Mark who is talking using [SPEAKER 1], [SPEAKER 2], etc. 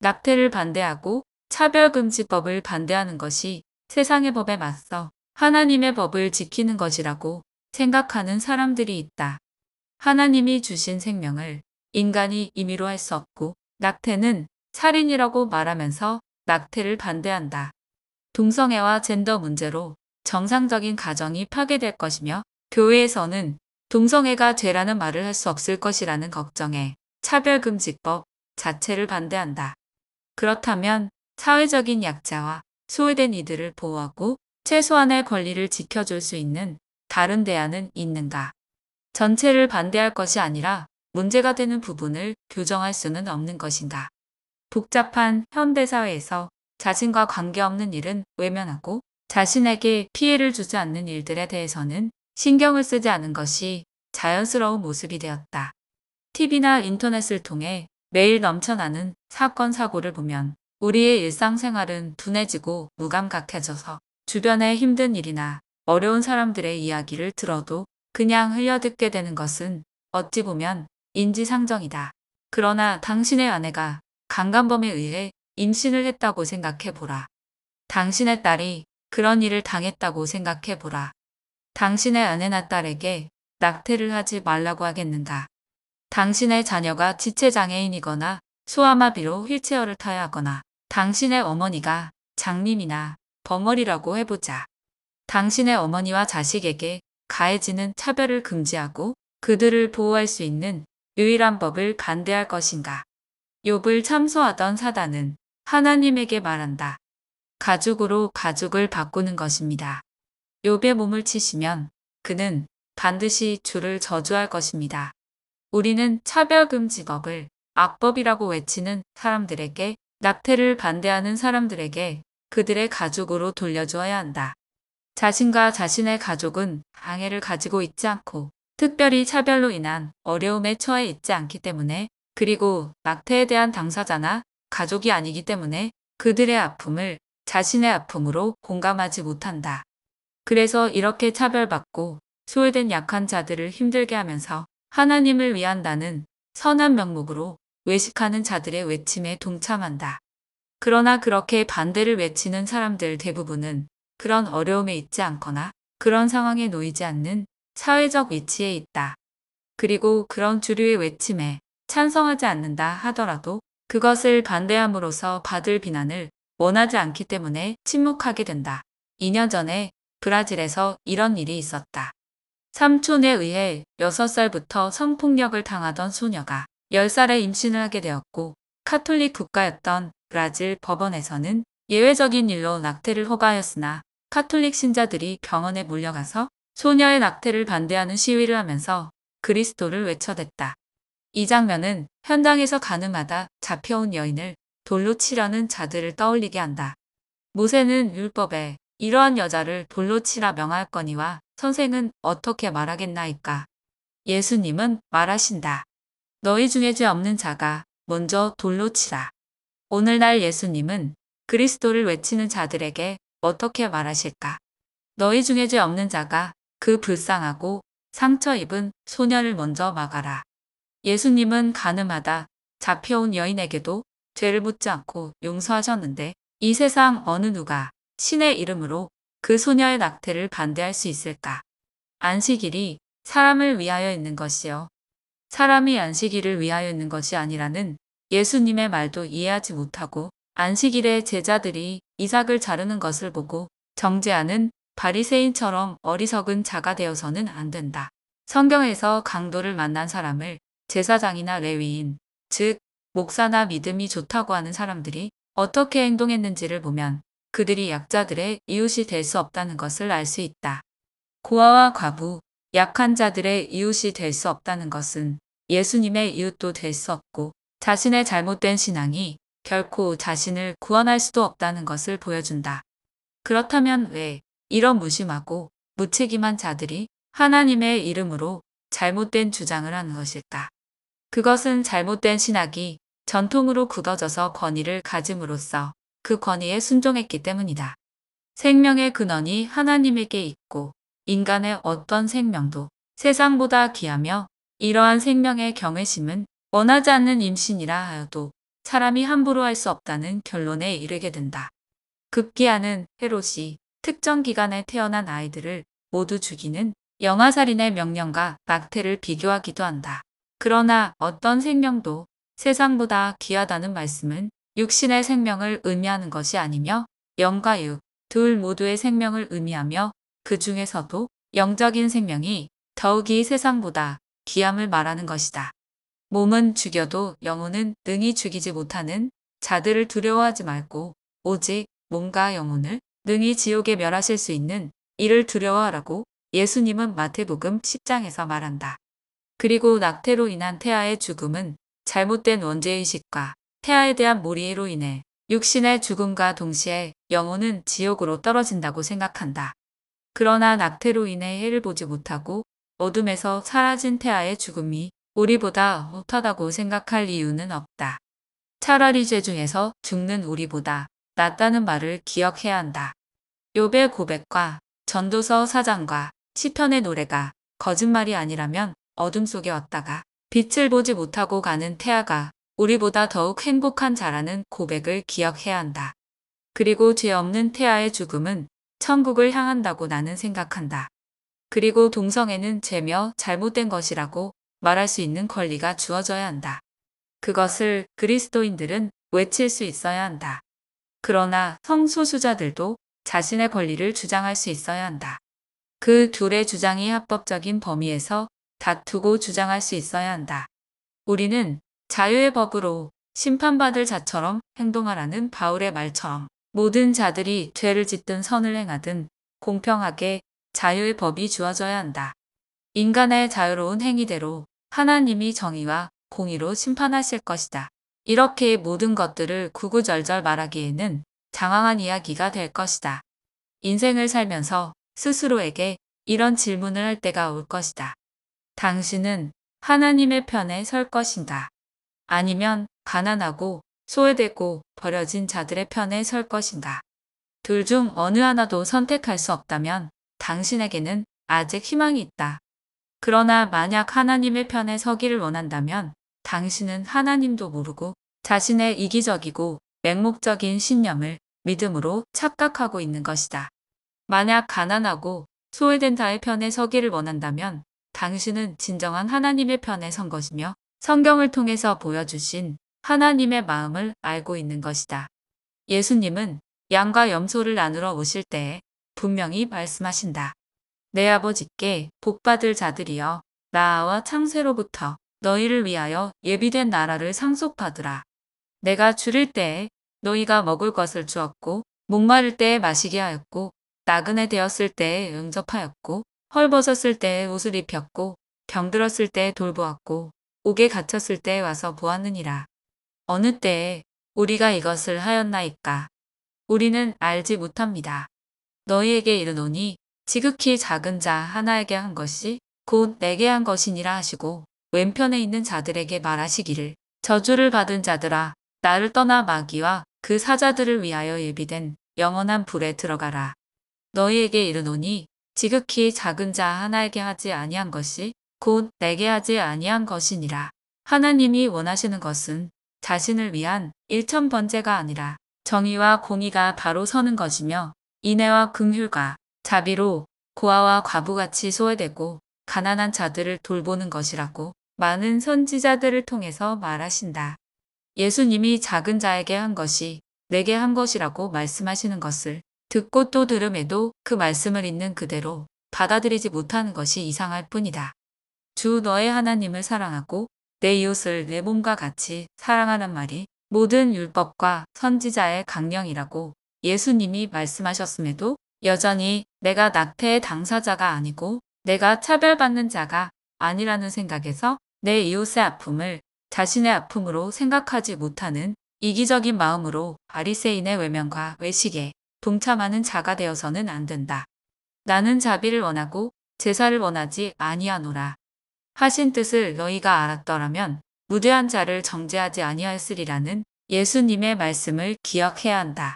[SPEAKER 1] 낙태를 반대하고 차별금지법을 반대하는 것이 세상의 법에 맞서 하나님의 법을 지키는 것이라고 생각하는 사람들이 있다. 하나님이 주신 생명을 인간이 임의로 할 수 없고 낙태는 살인이라고 말하면서 낙태를 반대한다. 동성애와 젠더 문제로 정상적인 가정이 파괴될 것이며 교회에서는 동성애가 죄라는 말을 할 수 없을 것이라는 걱정에 차별금지법 자체를 반대한다. 그렇다면 사회적인 약자와 소외된 이들을 보호하고 최소한의 권리를 지켜줄 수 있는 다른 대안은 있는가? 전체를 반대할 것이 아니라 문제가 되는 부분을 교정할 수는 없는 것인가? 복잡한 현대사회에서 자신과 관계없는 일은 외면하고 자신에게 피해를 주지 않는 일들에 대해서는 신경을 쓰지 않은 것이 자연스러운 모습이 되었다. TV나 인터넷을 통해 매일 넘쳐나는 사건, 사고를 보면 우리의 일상생활은 둔해지고 무감각해져서 주변의 힘든 일이나 어려운 사람들의 이야기를 들어도 그냥 흘려듣게 되는 것은 어찌 보면 인지상정이다. 그러나 당신의 아내가 강간범에 의해 임신을 했다고 생각해 보라. 당신의 딸이 그런 일을 당했다고 생각해 보라. 당신의 아내나 딸에게 낙태를 하지 말라고 하겠는가? 당신의 자녀가 지체장애인이거나 소아마비로 휠체어를 타야 하거나 당신의 어머니가 장님이나 벙어리라고 해보자. 당신의 어머니와 자식에게 가해지는 차별을 금지하고 그들을 보호할 수 있는 유일한 법을 반대할 것인가? 욥을 참소하던 사단은 하나님에게 말한다. 가죽으로 가죽을 바꾸는 것입니다. 욥의 몸을 치시면 그는 반드시 주를 저주할 것입니다. 우리는 차별금지법을 악법이라고 외치는 사람들에게, 낙태를 반대하는 사람들에게 그들의 가족으로 돌려주어야 한다. 자신과 자신의 가족은 장애를 가지고 있지 않고 특별히 차별로 인한 어려움에 처해 있지 않기 때문에, 그리고 낙태에 대한 당사자나 가족이 아니기 때문에 그들의 아픔을 자신의 아픔으로 공감하지 못한다. 그래서 이렇게 차별받고 소외된 약한 자들을 힘들게 하면서 하나님을 위한다는 선한 명목으로 외식하는 자들의 외침에 동참한다. 그러나 그렇게 반대를 외치는 사람들 대부분은 그런 어려움에 있지 않거나 그런 상황에 놓이지 않는 사회적 위치에 있다. 그리고 그런 주류의 외침에 찬성하지 않는다 하더라도 그것을 반대함으로써 받을 비난을 원하지 않기 때문에 침묵하게 된다. 2년 전에 브라질에서 이런 일이 있었다. 삼촌에 의해 6살부터 성폭력을 당하던 소녀가 10살에 임신을 하게 되었고, 카톨릭 국가였던 브라질 법원에서는 예외적인 일로 낙태를 허가하였으나 카톨릭 신자들이 병원에 몰려가서 소녀의 낙태를 반대하는 시위를 하면서 그리스도를 외쳐댔다. 이 장면은 현장에서 가늠하다 잡혀온 여인을 돌로 치려는 자들을 떠올리게 한다. 모세는 율법에 이러한 여자를 돌로 치라 명하였거니와 선생은 어떻게 말하겠나이까? 예수님은 말하신다. 너희 중에 죄 없는 자가 먼저 돌로 치라. 오늘날 예수님은 그리스도를 외치는 자들에게 어떻게 말하실까? 너희 중에 죄 없는 자가 그 불쌍하고 상처 입은 소녀를 먼저 막아라. 예수님은 가늠하다 잡혀온 여인에게도 죄를 묻지 않고 용서하셨는데, 이 세상 어느 누가 신의 이름으로 그 소녀의 낙태를 반대할 수 있을까? 안식일이 사람을 위하여 있는 것이요, 사람이 안식일을 위하여 있는 것이 아니라는 예수님의 말도 이해하지 못하고 안식일에 제자들이 이삭을 자르는 것을 보고 정죄하는 바리새인처럼 어리석은 자가 되어서는 안 된다. 성경에서 강도를 만난 사람을 제사장이나 레위인, 즉 목사나 믿음이 좋다고 하는 사람들이 어떻게 행동했는지를 보면 그들이 약자들의 이웃이 될 수 없다는 것을 알 수 있다. 고아와 과부, 약한 자들의 이웃이 될 수 없다는 것은 예수님의 이웃도 될 수 없고 자신의 잘못된 신앙이 결코 자신을 구원할 수도 없다는 것을 보여준다. 그렇다면 왜 이런 무심하고 무책임한 자들이 하나님의 이름으로 잘못된 주장을 하는 것일까? 그것은 잘못된 신학이 전통으로 굳어져서 권위를 가짐으로써 그 권위에 순종했기 때문이다. 생명의 근원이 하나님에게 있고 인간의 어떤 생명도 세상보다 귀하며, 이러한 생명의 경외심은 원하지 않는 임신이라 하여도 사람이 함부로 할 수 없다는 결론에 이르게 된다. 급기야는 헤롯이 특정 기간에 태어난 아이들을 모두 죽이는 영아살인의 명령과 낙태를 비교하기도 한다. 그러나 어떤 생명도 세상보다 귀하다는 말씀은 육신의 생명을 의미하는 것이 아니며 영과 육, 둘 모두의 생명을 의미하며 그 중에서도 영적인 생명이 더욱이 세상보다 귀함을 말하는 것이다. 몸은 죽여도 영혼은 능히 죽이지 못하는 자들을 두려워하지 말고 오직 몸과 영혼을 능히 지옥에 멸하실 수 있는 이를 두려워하라고 예수님은 마태복음 10장에서 말한다. 그리고 낙태로 인한 태아의 죽음은 잘못된 원죄의식과 태아에 대한 몰이로 인해 육신의 죽음과 동시에 영혼은 지옥으로 떨어진다고 생각한다. 그러나 낙태로 인해 해를 보지 못하고 어둠에서 사라진 태아의 죽음이 우리보다 못하다고 생각할 이유는 없다. 차라리 죄 중에서 죽는 우리보다 낫다는 말을 기억해야 한다. 욥의 고백과 전도서 4장과 시편의 노래가 거짓말이 아니라면 어둠 속에 왔다가 빛을 보지 못하고 가는 태아가 우리보다 더욱 행복한 자라는 고백을 기억해야 한다. 그리고 죄 없는 태아의 죽음은 천국을 향한다고 나는 생각한다. 그리고 동성애는 죄며 잘못된 것이라고 말할 수 있는 권리가 주어져야 한다. 그것을 그리스도인들은 외칠 수 있어야 한다. 그러나 성소수자들도 자신의 권리를 주장할 수 있어야 한다. 그 둘의 주장이 합법적인 범위에서 다투고 주장할 수 있어야 한다. 우리는 자유의 법으로 심판받을 자처럼 행동하라는 바울의 말처럼 모든 자들이 죄를 짓든 선을 행하든 공평하게 자유의 법이 주어져야 한다. 인간의 자유로운 행위대로 하나님이 정의와 공의로 심판하실 것이다. 이렇게 모든 것들을 구구절절 말하기에는 장황한 이야기가 될 것이다. 인생을 살면서 스스로에게 이런 질문을 할 때가 올 것이다. 당신은 하나님의 편에 설 것인가? 아니면 가난하고 소외되고 버려진 자들의 편에 설 것인가? 둘 중 어느 하나도 선택할 수 없다면 당신에게는 아직 희망이 있다. 그러나 만약 하나님의 편에 서기를 원한다면 당신은 하나님도 모르고 자신의 이기적이고 맹목적인 신념을 믿음으로 착각하고 있는 것이다. 만약 가난하고 소외된 자의 편에 서기를 원한다면 당신은 진정한 하나님의 편에 선 것이며 성경을 통해서 보여주신 하나님의 마음을 알고 있는 것이다. 예수님은 양과 염소를 나누러 오실 때에 분명히 말씀하신다. 내 아버지께 복받을 자들이여 라와 창세로부터 너희를 위하여 예비된 나라를 상속받으라. 내가 줄일 때에 너희가 먹을 것을 주었고 목마를 때에 마시게 하였고 나그네 되었을 때에 응접하였고 헐벗었을 때에 옷을 입혔고 병들었을 때에 돌보았고 옥에 갇혔을 때에 와서 보았느니라. 어느 때에 우리가 이것을 하였나이까? 우리는 알지 못합니다. 너희에게 이르노니 지극히 작은 자 하나에게 한 것이 곧 내게 한 것이니라 하시고 왼편에 있는 자들에게 말하시기를 저주를 받은 자들아 나를 떠나 마귀와 그 사자들을 위하여 예비된 영원한 불에 들어가라. 너희에게 이르노니 지극히 작은 자 하나에게 하지 아니한 것이 곧 내게 하지 아니한 것이니라. 하나님이 원하시는 것은 자신을 위한 일천번제가 아니라 정의와 공의가 바로 서는 것이며 인애와 긍휼과 자비로 고아와 과부같이 소외되고 가난한 자들을 돌보는 것이라고 많은 선지자들을 통해서 말하신다. 예수님이 작은 자에게 한 것이 내게 한 것이라고 말씀하시는 것을 듣고 또 들음에도 그 말씀을 있는 그대로 받아들이지 못하는 것이 이상할 뿐이다. 주 너의 하나님을 사랑하고 내 이웃을 내 몸과 같이 사랑하는 말이 모든 율법과 선지자의 강령이라고 예수님이 말씀하셨음에도 여전히 내가 낙태의 당사자가 아니고 내가 차별받는 자가 아니라는 생각에서 내 이웃의 아픔을 자신의 아픔으로 생각하지 못하는 이기적인 마음으로 바리새인의 외면과 외식에 동참하는 자가 되어서는 안 된다. 나는 자비를 원하고 제사를 원하지 아니하노라. 하신 뜻을 너희가 알았더라면 무죄한 자를 정죄하지 아니하였으리라는 예수님의 말씀을 기억해야 한다.